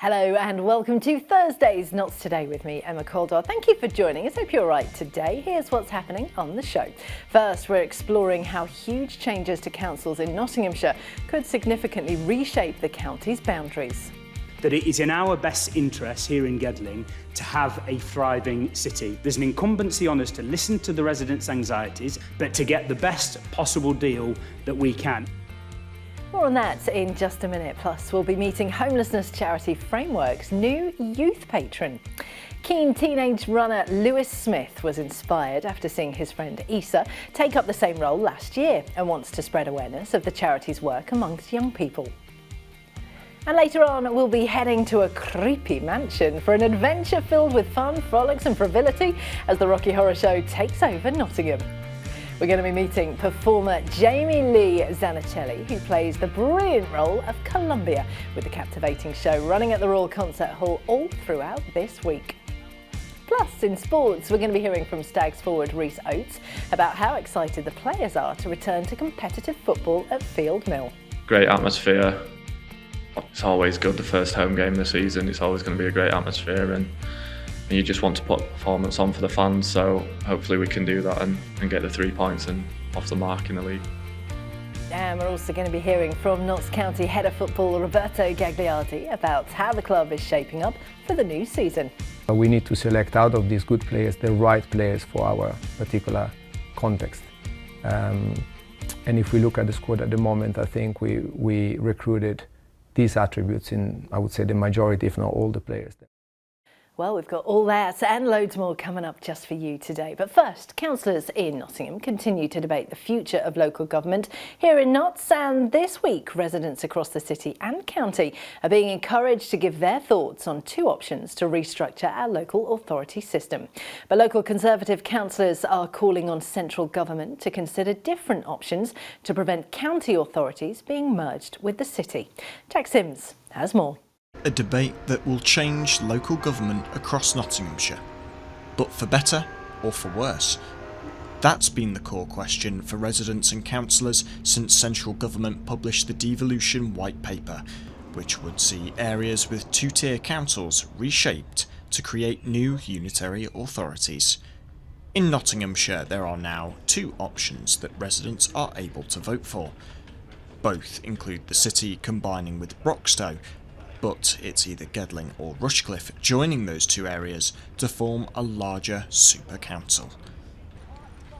Hello and welcome to Thursday's Notts Today with me, Emma Caldwell. Thank you for joining us. Hope you're all right today. Here's what's happening on the show. First, we're exploring how huge changes to councils in Nottinghamshire could significantly reshape the county's boundaries. That it is in our best interest here in Gedling to have a thriving city. There's an incumbency on us to listen to the residents' anxieties, but to get the best possible deal that we can. More on that in just a minute. Plus, we'll be meeting homelessness charity Framework's new youth patron. Keen teenage runner Lewis Smith was inspired after seeing his friend Issa take up the same role last year and wants to spread awareness of the charity's work amongst young people. And later on, we'll be heading to a creepy mansion for an adventure filled with fun, frolics and frivolity as the Rocky Horror Show takes over Nottingham. We're going to be meeting performer Jamie Lee Zanichelli, who plays the brilliant role of Columbia, with the captivating show running at the Royal Concert Hall all throughout this week. Plus, in sports, we're going to be hearing from Stags forward Rhys Oates about how excited the players are to return to competitive football at Field Mill. Great atmosphere. It's always good, the first home game of the season. It's always going to be a great atmosphere and you just want to put a performance on for the fans, so hopefully we can do that and get the 3 points and off the mark in the league. And we're also going to be hearing from Notts County head of football Roberto Gagliardi about how the club is shaping up for the new season. We need to select out of these good players the right players for our particular context. And if we look at the squad at the moment, I think we recruited these attributes in, I would say, the majority, if not all the players. Well, we've got all that and loads more coming up just for you today. But first, councillors in Nottingham continue to debate the future of local government here in Notts, and this week residents across the city and county are being encouraged to give their thoughts on two options to restructure our local authority system. But local Conservative councillors are calling on central government to consider different options to prevent county authorities being merged with the city. Jack Sims has more. A debate that will change local government across Nottinghamshire. But for better or for worse? That's been the core question for residents and councillors since central government published the Devolution White Paper, which would see areas with two-tier councils reshaped to create new unitary authorities. In Nottinghamshire, there are now two options that residents are able to vote for. Both include the city combining with Broxtowe, but it's either Gedling or Rushcliffe joining those two areas to form a larger super council.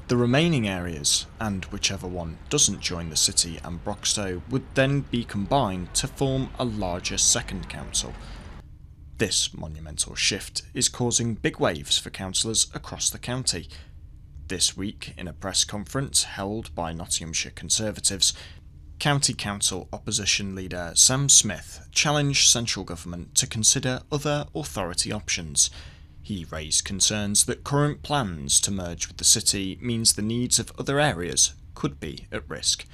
The remaining areas, and whichever one doesn't join the city and Broxtowe, would then be combined to form a larger second council. This monumental shift is causing big waves for councillors across the county. This week, in a press conference held by Nottinghamshire Conservatives, County Council Opposition Leader Sam Smith challenged central government to consider other authority options. He raised concerns that current plans to merge with the city means the needs of other areas could be at risk.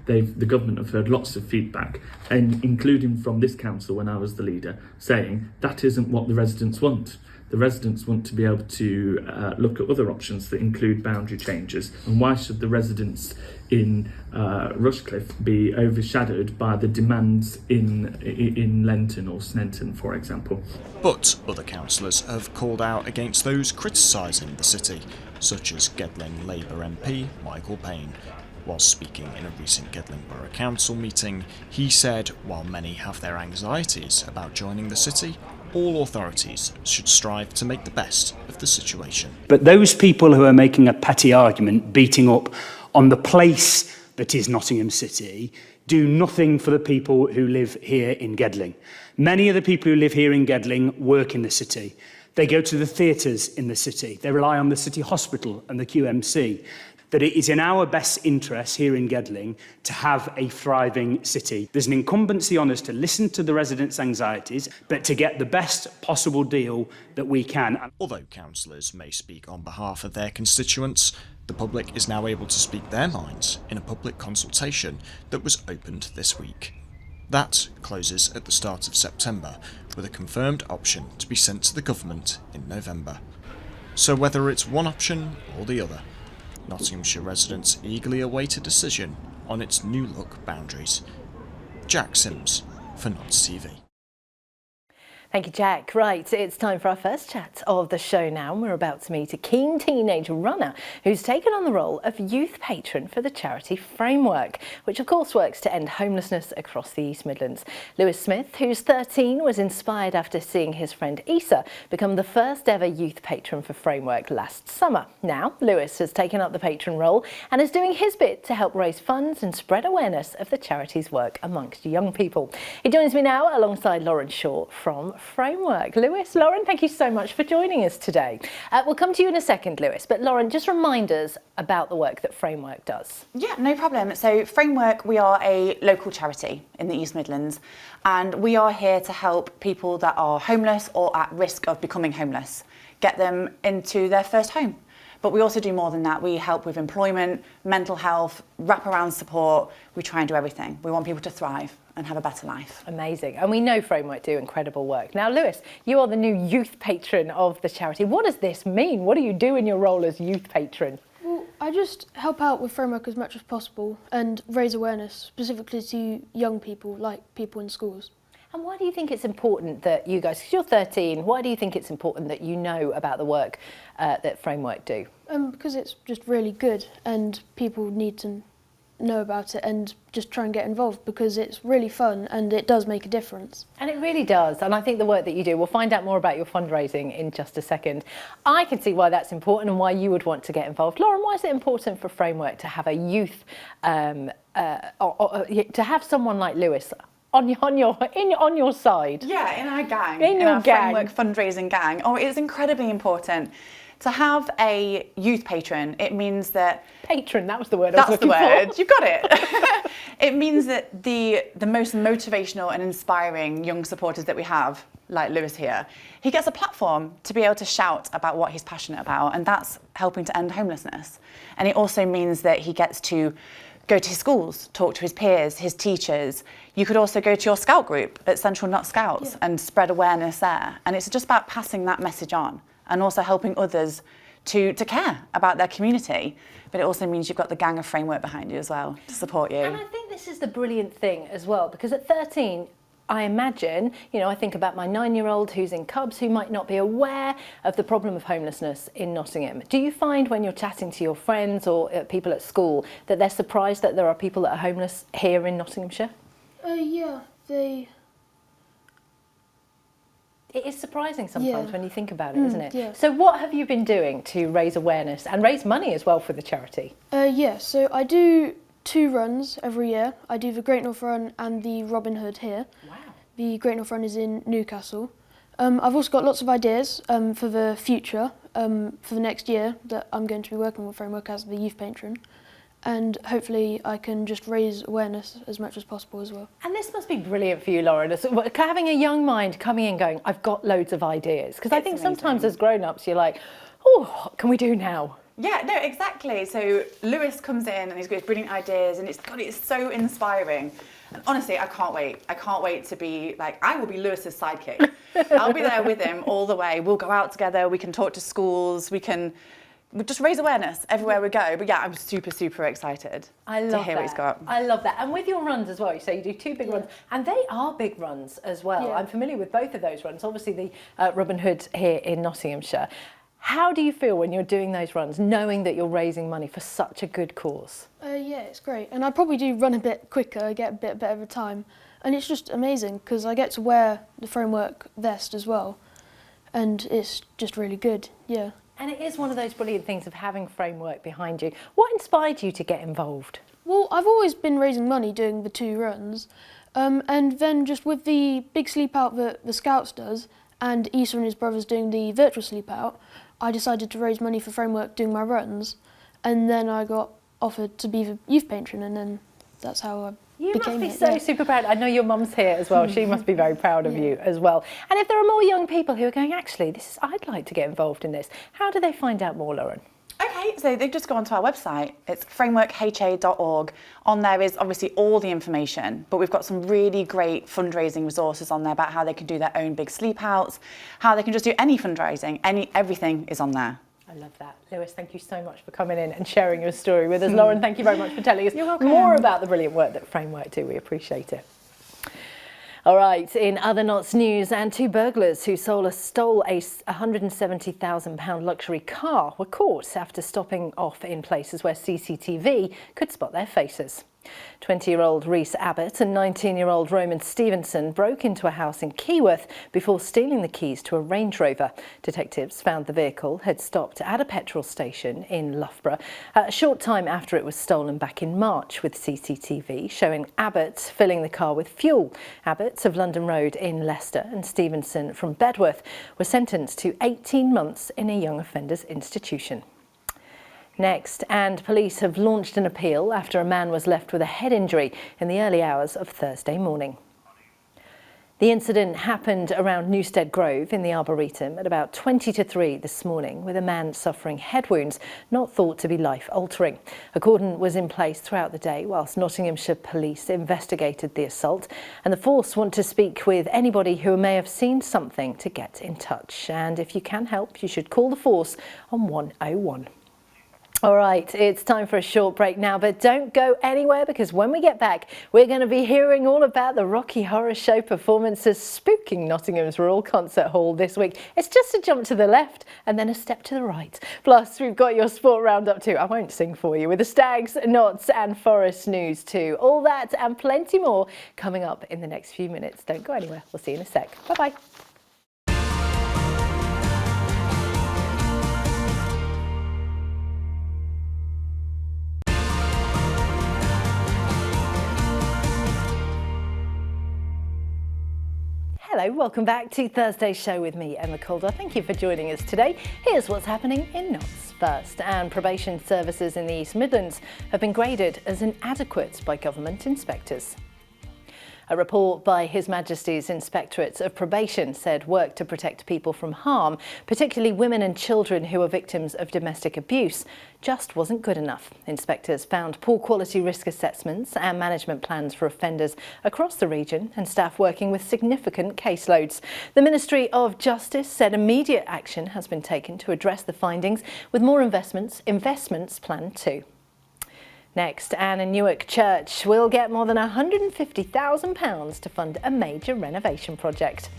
The government have heard lots of feedback, and including from this council when I was the leader, saying that isn't what the residents want. The residents want to be able to look at other options that include boundary changes. And why should the residents in Rushcliffe be overshadowed by the demands in Lenton or Sneinton, for example? But other councillors have called out against those criticising the city, such as Gedling Labour MP Michael Payne. Whilst speaking in a recent Gedling Borough Council meeting, he said while many have their anxieties about joining the city, all authorities should strive to make the best of the situation. But those people who are making a petty argument, beating up on the place that is Nottingham City, do nothing for the people who live here in Gedling. Many of the people who live here in Gedling work in the city. They go to the theatres in the city. They rely on the city hospital and the QMC. That it is in our best interest here in Gedling to have a thriving city. There's an incumbency on us to listen to the residents' anxieties, but to get the best possible deal that we can. Although councillors may speak on behalf of their constituents, the public is now able to speak their minds in a public consultation that was opened this week. That closes at the start of September, with a confirmed option to be sent to the government in November. So whether it's one option or the other, Nottinghamshire residents eagerly await a decision on its new look boundaries. Jack Sims for Notts TV. Thank you, Jack. Right, it's time for our first chat of the show now. We're about to meet a keen teenage runner who's taken on the role of youth patron for the charity Framework, which of course works to end homelessness across the East Midlands. Lewis Smith, who's 13, was inspired after seeing his friend Issa become the first ever youth patron for Framework last summer. Now, Lewis has taken up the patron role and is doing his bit to help raise funds and spread awareness of the charity's work amongst young people. He joins me now alongside Lauren Shaw from Framework. Lewis, Lauren, thank you so much for joining us today. We'll come to you in a second, Lewis, but Lauren, just remind us about the work that Framework does. Yeah, no problem. So Framework, we are a local charity in the East Midlands, and we are here to help people that are homeless or at risk of becoming homeless, get them into their first home. But we also do more than that. We help with employment, mental health, wraparound support. We try and do everything. We want people to thrive and have a better life. Amazing. And we know Framework do incredible work. Now, Lewis, you are the new youth patron of the charity. What does this mean? What do you do in your role as youth patron? Well, I just help out with Framework as much as possible and raise awareness, specifically to young people, like people in schools. And why do you think it's important that you guys, because you're 13, why do you think it's important that you know about the work that Framework do? Because it's just really good and people need to know about it and just try and get involved because it's really fun and it does make a difference. And it really does. And I think the work that you do, we'll find out more about your fundraising in just a second. I can see why that's important and why you would want to get involved. Lauren, why is it important for Framework to have a youth, to have someone like Lewis on your side? Yeah, in our gang, in our gang. Framework fundraising gang. Oh, it's incredibly important to have a youth patron. It means that Patron, that was the word I was that's the looking word. for. You've got it. It means that the most motivational and inspiring young supporters that we have, like Lewis here, he gets a platform to be able to shout about what he's passionate about, and that's helping to end homelessness. And it also means that he gets to go to his schools, talk to his peers, his teachers. You could also go to your scout group at Central Nut Scouts and spread awareness there. And it's just about passing that message on and also helping others to care about their community. But it also means you've got the gang of Framework behind you as well to support you. And I think this is the brilliant thing as well, because at 13, I imagine, I think about my 9-year-old who's in Cubs who might not be aware of the problem of homelessness in Nottingham. Do you find when you're chatting to your friends or people at school that they're surprised that there are people that are homeless here in Nottinghamshire? Yeah, It is surprising sometimes when you think about it, isn't it? Yeah. So what have you been doing to raise awareness and raise money as well for the charity? Yeah, so I do 2 runs every year. I do the Great North Run and the Robin Hood here. Wow. The Great North Run is in Newcastle. I've also got lots of ideas for the future, for the next year that I'm going to be working with Framework as the youth patron. And hopefully I can just raise awareness as much as possible as well. And this must be brilliant for you, Lauren, having a young mind coming in going, I've got loads of ideas. Because I think sometimes as grown-ups you're like, oh, what can we do now? Yeah, no, exactly. So Lewis comes in and he's got his brilliant ideas and it's so inspiring. And honestly, I can't wait. I can't wait to be I will be Lewis's sidekick. I'll be there with him all the way. We'll go out together. We can talk to schools. We'll just raise awareness everywhere we go. But yeah, I'm super, super excited to hear what he's got. I love that. And with your runs as well, you say you do 2 big runs, and they are big runs as well. Yeah. I'm familiar with both of those runs, obviously the Robin Hood here in Nottinghamshire. How do you feel when you're doing those runs, knowing that you're raising money for such a good cause? Yeah, it's great. And I probably do run a bit quicker, get a bit better of time. And it's just amazing because I get to wear the Framework vest as well. And it's just really good, yeah. And it is one of those brilliant things of having Framework behind you. What inspired you to get involved? Well, I've always been raising money doing the 2 runs. And then just with the big sleep out that the Scouts does, and Issa and his brothers doing the virtual sleep out, I decided to raise money for Framework doing my runs. And then I got offered to be the youth patron, and then that's how I You became must be it, so yeah. super proud. I know your mum's here as well. She must be very proud of you as well. And if there are more young people who are going, actually, I'd like to get involved in this, how do they find out more, Lauren? Okay, so they just go onto our website. It's frameworkha.org. On there is obviously all the information, but we've got some really great fundraising resources on there about how they can do their own big sleep outs, how they can just do any fundraising, everything is on there. I love that. Lewis, thank you so much for coming in and sharing your story with us. Lauren, thank you very much for telling us You're welcome. more about the brilliant work that Framework do. We appreciate it. All right, in other Notts news, and two burglars who stole a £170,000 luxury car were caught after stopping off in places where CCTV could spot their faces. 20-year-old Rhys Abbott and 19-year-old Roman Stevenson broke into a house in Keyworth before stealing the keys to a Range Rover. Detectives found the vehicle had stopped at a petrol station in Loughborough a short time after it was stolen back in March, with CCTV showing Abbott filling the car with fuel. Abbott of London Road in Leicester and Stevenson from Bedworth were sentenced to 18 months in a young offenders institution. Next, and police have launched an appeal after a man was left with a head injury in the early hours of Thursday morning. The incident happened around Newstead Grove in the Arboretum at about 20 to 3 this morning, with a man suffering head wounds not thought to be life-altering. A cordon was in place throughout the day whilst Nottinghamshire police investigated the assault, and the force want to speak with anybody who may have seen something to get in touch. And if you can help, you should call the force on 101. All right, it's time for a short break now, but don't go anywhere, because when we get back, we're going to be hearing all about the Rocky Horror Show performances spooking Nottingham's Royal Concert Hall this week. It's just a jump to the left and then a step to the right. Plus, we've got your sport roundup too. I won't sing for you, with the Stags, Notts and Forest news too. All that and plenty more coming up in the next few minutes. Don't go anywhere. We'll see you in a sec. Bye-bye. Hello, welcome back to Thursday's show with me, Emma Caldwell. Thank you for joining us today. Here's what's happening in Notts first. And probation services in the East Midlands have been graded as inadequate by government inspectors. A report by His Majesty's Inspectorate of Probation said work to protect people from harm, particularly women and children who are victims of domestic abuse, just wasn't good enough. Inspectors found poor quality risk assessments and management plans for offenders across the region, and staff working with significant caseloads. The Ministry of Justice said immediate action has been taken to address the findings, with more investments planned too. Next, Anne in Newark Church will get more than £150,000 to fund a major renovation project.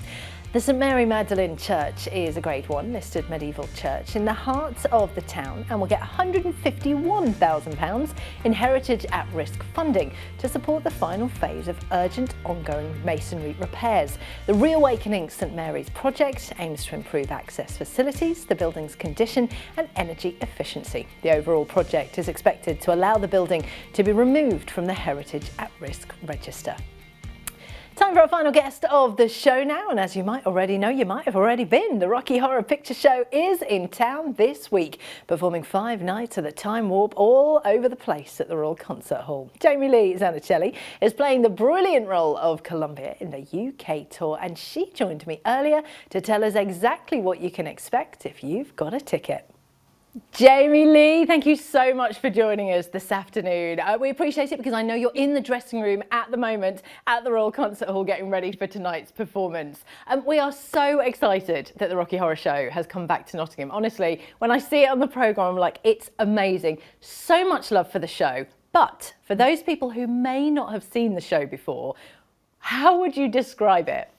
The St Mary Magdalene Church is a Grade 1 listed medieval church in the heart of the town, and will get £151,000 in heritage at-risk funding to support the final phase of urgent ongoing masonry repairs. The Reawakening St Mary's project aims to improve access facilities, the building's condition and energy efficiency. The overall project is expected to allow the building to be removed from the heritage at-risk register. Time for our final guest of the show now, and as you might already know, you might have already been, the Rocky Horror Picture Show is in town this week, performing 5 nights of the Time Warp all over the place at the Royal Concert Hall. Jamie Lee Zanichelli is playing the brilliant role of Columbia in the UK tour, and she joined me earlier to tell us exactly what you can expect if you've got a ticket. Jamie Lee, thank you so much for joining us this afternoon. We appreciate it, because I know you're in the dressing room at the moment at the Royal Concert Hall getting ready for tonight's performance. We are so excited that the Rocky Horror Show has come back to Nottingham. Honestly, when I see it on the programme, I'm like, it's amazing. So much love for the show. But for those people who may not have seen the show before, how would you describe it?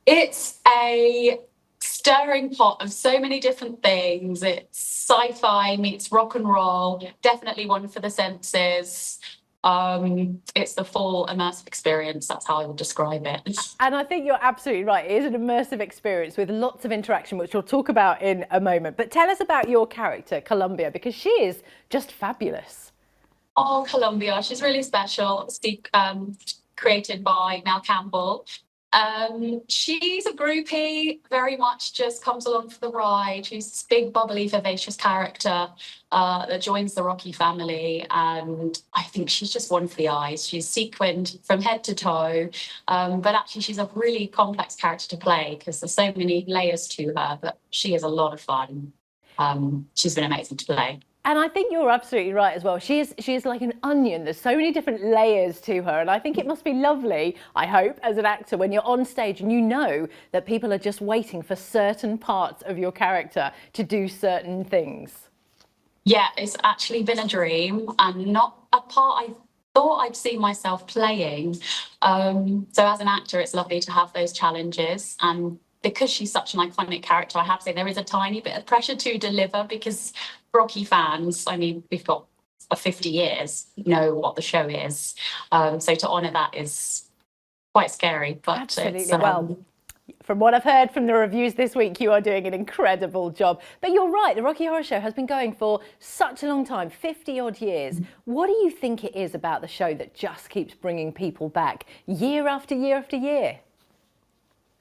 It's a stirring pot of so many different things. It's sci-fi meets rock and roll, definitely one for the senses. It's the full immersive experience. That's how I would describe it. And I think you're absolutely right. It is an immersive experience with lots of interaction, which we'll talk about in a moment. But tell us about your character, Columbia, because she is just fabulous. Oh, Columbia, she's really special. Created by Nell Campbell. She's a groupie, very much just comes along for the ride. She's this big, bubbly, vivacious character that joins the Rocky family, and I think she's just one for the eyes. She's sequined from head to toe, but actually she's a really complex character to play, because there's so many layers to her, but she is a lot of fun. She's been amazing to play. And I think you're absolutely right as well. She is like an onion. There's so many different layers to her. And I think it must be lovely, I hope, as an actor, when you're on stage and you know that people are just waiting for certain parts of your character to do certain things. Yeah, it's actually been a dream, and not a part I've thought I'd see myself playing. So as an actor, it's lovely to have those challenges. And because she's such an iconic character, I have to say there is a tiny bit of pressure to deliver, because Rocky fans, I mean, we've got 50 years, know what the show is. So to honour that is quite scary. But Absolutely. it's, Well, from what I've heard from the reviews this week, you are doing an incredible job. But you're right, the Rocky Horror Show has been going for such a long time, 50 odd years. What do you think it is about the show that just keeps bringing people back year after year after year?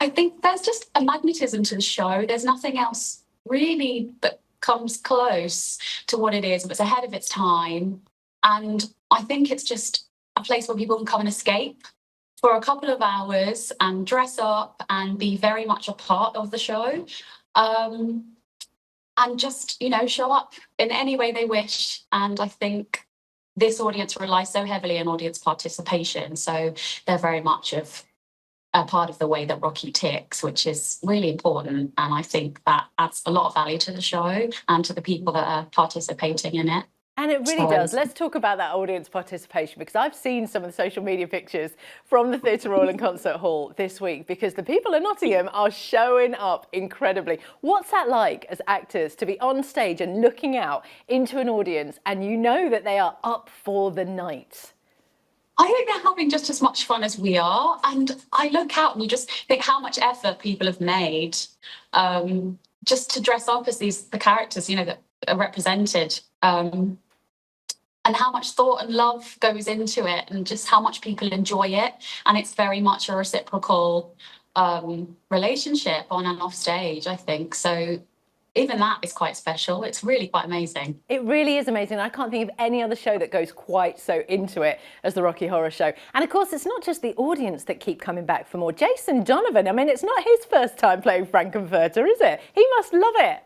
I think there's just a magnetism to the show. There's nothing else really that comes close to what it is. It's ahead of its time. And I think it's just a place where people can come and escape for a couple of hours and dress up and be very much a part of the show. And just, you know, show up in any way they wish. And I think this audience relies so heavily on audience participation. So they're very much of a part of the way that Rocky ticks, which is really important. And I think that adds a lot of value to the show and to the people that are participating in it. And it really does. Let's talk about that audience participation, because I've seen some of the social media pictures from the Theatre Royal and Concert Hall this week, because the people in Nottingham are showing up incredibly. What's that like as actors, to be on stage and looking out into an audience and you know that they are up for the night? I think they're having just as much fun as we are. And I look out and you just think how much effort people have made just to dress up as the characters, you know, that are represented. And how much thought and love goes into it, and just how much people enjoy it. And it's very much a reciprocal relationship on and off stage, I think. So even that is quite special. It's really quite amazing. It really is amazing. I can't think of any other show that goes quite so into it as the Rocky Horror Show. And of course, it's not just the audience that keep coming back for more. Jason Donovan, I mean, it's not his first time playing Frankenfurter, is it? He must love it.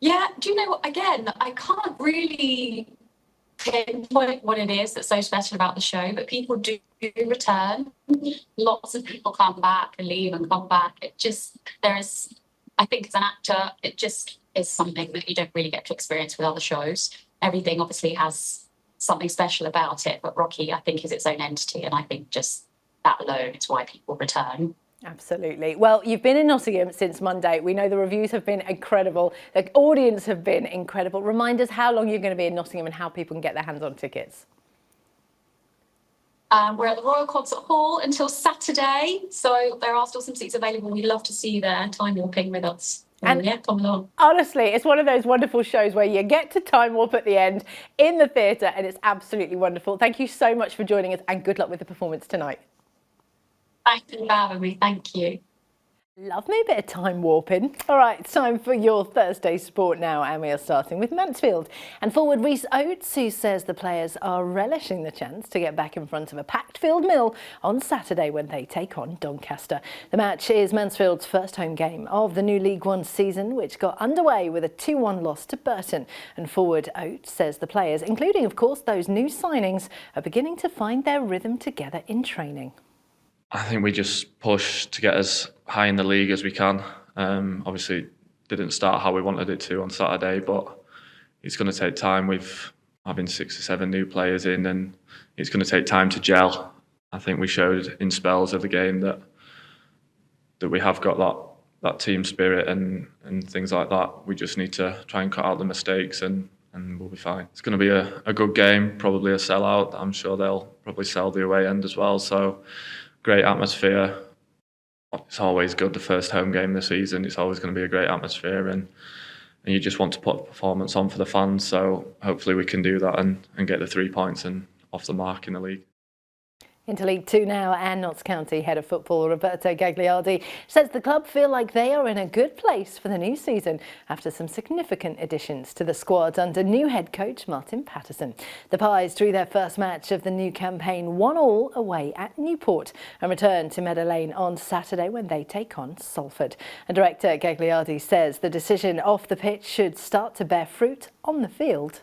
Yeah, do you know what? Again, I can't really pinpoint what it is that's so special about the show, but people do return. Lots of people come back and leave and come back. It just, I think as an actor, it just is something that you don't really get to experience with other shows. Everything obviously has something special about it, but Rocky, I think, is its own entity, and I think just that alone is why people return. Absolutely. Well, you've been in Nottingham since Monday. We know the reviews have been incredible. The audience have been incredible. Remind us how long you're going to be in Nottingham and how people can get their hands on tickets. We're at the Royal Concert Hall until Saturday, so there are still some seats available. We'd love to see you there, time warping with us. And yeah, come along. Honestly, it's one of those wonderful shows where you get to time warp at the end in the theatre, and it's absolutely wonderful. Thank you so much for joining us, and good luck with the performance tonight. Thank you for having me. Thank you. Love me a bit of time warping. All right, it's time for your Thursday sport now, and we are starting with Mansfield. And forward Rhys Oates, who says the players are relishing the chance to get back in front of a packed field Mill on Saturday when they take on Doncaster. The match is Mansfield's first home game of the new League One season, which got underway with a 2-1 loss to Burton. And forward Oates says the players, including of course those new signings, are beginning to find their rhythm together in training. I think we just push to get as high in the league as we can. Obviously, didn't start how we wanted it to on Saturday, but it's going to take time. We've having 6 or 7 new players in, and it's going to take time to gel. I think we showed in spells of the game that we have got that team spirit and things like that. We just need to try and cut out the mistakes, and we'll be fine. It's going to be a good game, probably a sellout. I'm sure they'll probably sell the away end as well. So. Great atmosphere. It's always good, the first home game this season. It's always going to be a great atmosphere, and you just want to put a performance on for the fans. So hopefully we can do that and get the 3 points and off the mark in the league. Into League Two now, and Notts County head of football Roberto Gagliardi says the club feel like they are in a good place for the new season after some significant additions to the squad under new head coach Martin Patterson. The Pies drew their first match of the new campaign 1-1 away at Newport and return to Meadow Lane on Saturday when they take on Salford. And director Gagliardi says the decision off the pitch should start to bear fruit on the field.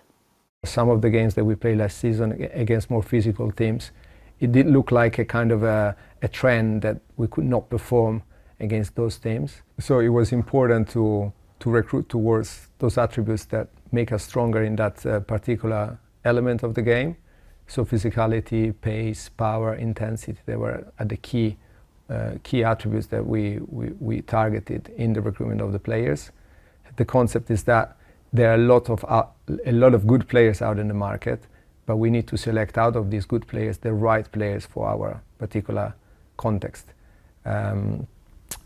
Some of the games that we played last season against more physical teams, it did look like a kind of a trend that we could not perform against those teams. So it was important to recruit towards those attributes that make us stronger in that particular element of the game. So physicality, pace, power, intensity, they were at the key attributes that we targeted in the recruitment of the players. The concept is that there are a lot of good players out in the market, but we need to select out of these good players the right players for our particular context. And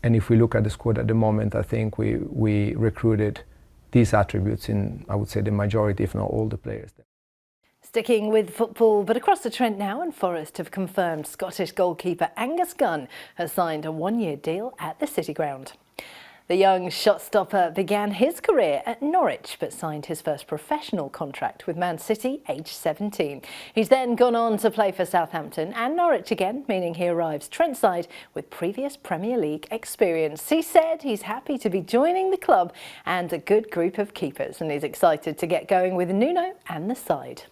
if we look at the squad at the moment, I think we recruited these attributes in, I would say, the majority, if not all the players. Sticking with football, but across the Trent now, and Forest have confirmed Scottish goalkeeper Angus Gunn has signed a one-year deal at the City Ground. The young shot-stopper began his career at Norwich but signed his first professional contract with Man City, aged 17. He's then gone on to play for Southampton and Norwich again, meaning he arrives Trentside with previous Premier League experience. He said he's happy to be joining the club and a good group of keepers, and he's excited to get going with Nuno and the side.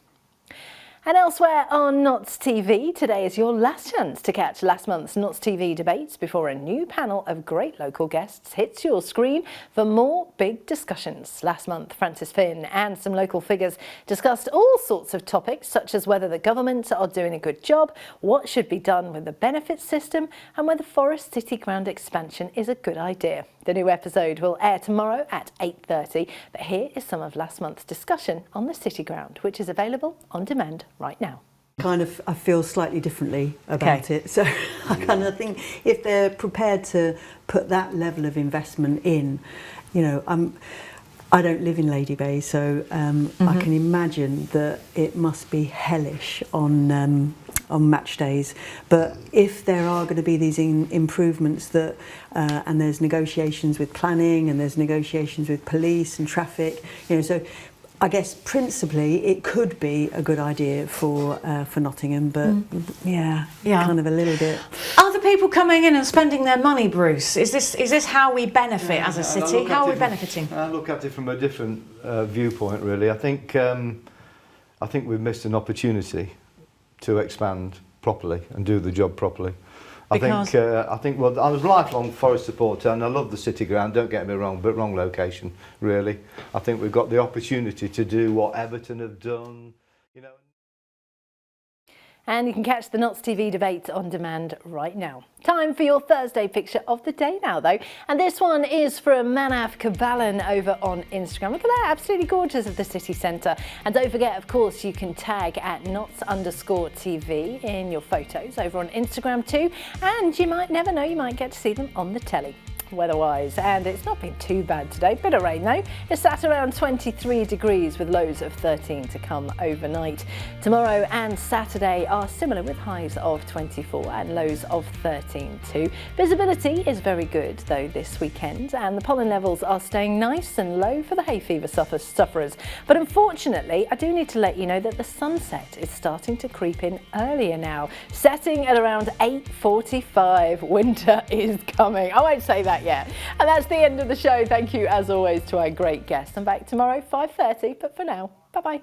And elsewhere on Notts TV, today is your last chance to catch last month's Notts TV debates before a new panel of great local guests hits your screen for more big discussions. Last month, Francis Finn and some local figures discussed all sorts of topics, such as whether the government are doing a good job, what should be done with the benefits system, and whether Forest City Ground expansion is a good idea. The new episode will air tomorrow at 8:30, but here is some of last month's discussion on the City Ground, which is available on demand right now. I feel slightly differently about it. So I kind of think if they're prepared to put that level of investment in, you know, I don't live in Lady Bay, so I can imagine that it must be hellish on match days. But if there are going to be these improvements that and there's negotiations with planning and there's negotiations with police and traffic, you know, so I guess principally it could be a good idea for Nottingham, but yeah, kind of a little bit. Are the people coming in and spending their money, Bruce? Is this how we benefit as a city? How are we benefiting? I look at it from a different viewpoint, really. I think we've missed an opportunity to expand properly and do the job properly. I think well, I was a lifelong Forest supporter and I love the City Ground, don't get me wrong, but wrong location, really. I think we've got the opportunity to do what Everton have done, you know. And you can catch the Notts TV debate on demand right now. Time for your Thursday picture of the day now, though. And this one is from Manaf Kabalan over on Instagram. Look at that, absolutely gorgeous of the city centre. And don't forget, of course, you can tag at Notts_TV in your photos over on Instagram too. And you might never know, you might get to see them on the telly. Weather-wise, and it's not been too bad today. Bit of rain though. It's sat around 23 degrees with lows of 13 to come overnight. Tomorrow and Saturday are similar with highs of 24 and lows of 13 too. Visibility is very good though this weekend, and the pollen levels are staying nice and low for the hay fever sufferers. But unfortunately, I do need to let you know that the sunset is starting to creep in earlier now, setting at around 8:45. Winter is coming. I won't say that yet. And that's the end of the show. Thank you as always to our great guests. I'm back tomorrow 5:30, but for now, bye bye.